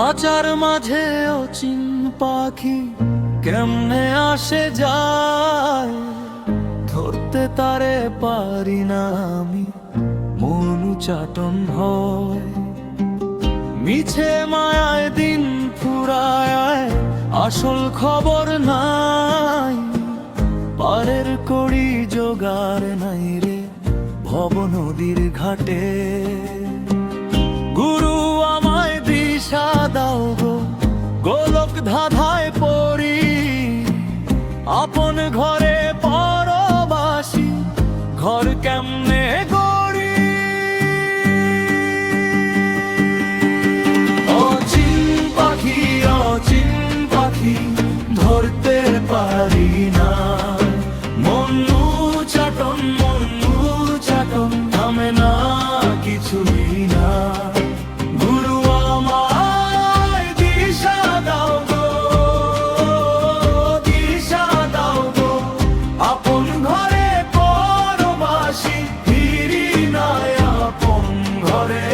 খাঁচার মাঝে অচিন পাখি কেমনে আসে যায়, ধরতে তারে পারি না আমি, মন উচাটন হয়। মিছে মায়ায় দিন ফুরায়, আসল খবর নাই, পারের কড়ি জোগাড় নাই রে ভব নদীর ঘাটে। গুরু আমায় দিশা দাও গো, গোলক ধাঁধায় পড়ি, আপন ঘরে পরবাসী, ঘর কেমনে গড়ি। অচিন পাখি অচিন পাখি ধরতে পারি না, মনু চাটন থামে না কিছুই না। গুরু আমায় দিশা দাও গো, দিশা দাও গো, আপন ঘরে পরবাসী, ফিরি না আপন ঘরে।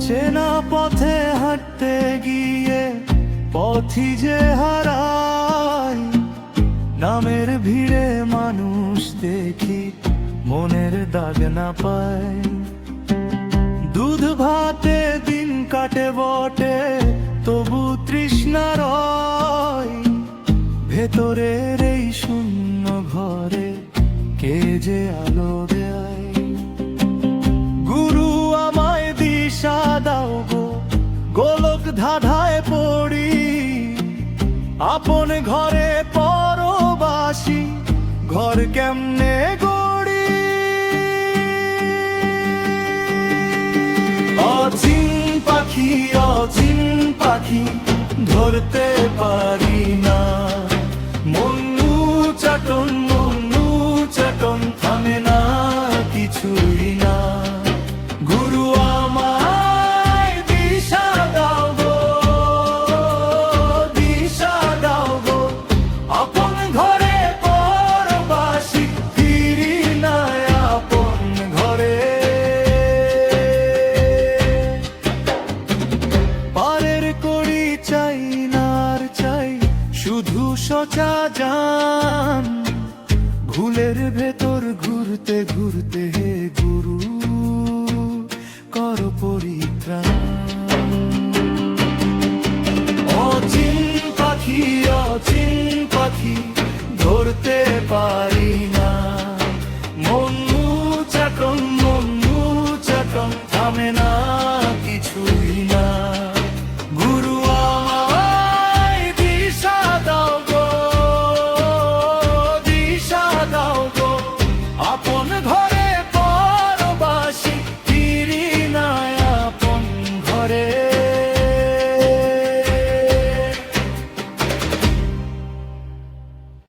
চেনা পথে হাঁটতে গিয়ে পথই যে হারাই, নামের ভিড়ে মানুষ দেখি মনের দাগ না পায়। দুধ ভাতে দিন কাটে বটে, তবু তৃষ্ণা রয়, ভেতরের এই শূন্য ঘরে কে যে আলো দেয়। গুরু আমায় দিশা দাও গো, গোলক ধাঁধায় পড়ি, আপন ঘরে পরবাসী, ঘর কেমনে গড়ি। অচিন পাখি ধরতে পারি না, মনু চাটন থামে না কিছুই না। গুরু আমায় দিশা দাও গো, দিশা দাও গো, আপন ঘরে পরবাসী, ফিরি না আপন ঘরে। পারের কড়ি চাই না আর চাই শুধু সোজা জান, ভুলের ভেতর ঘুরতে ঘুরতে হে গুরু কর পরিত্রাণ। অচিন পাখি ধরতে পারি না, মনু চাটন থামে না কিছুই না। গুরু আমায় দিশা দাও গো, দিশা দাও গো, আপন ঘর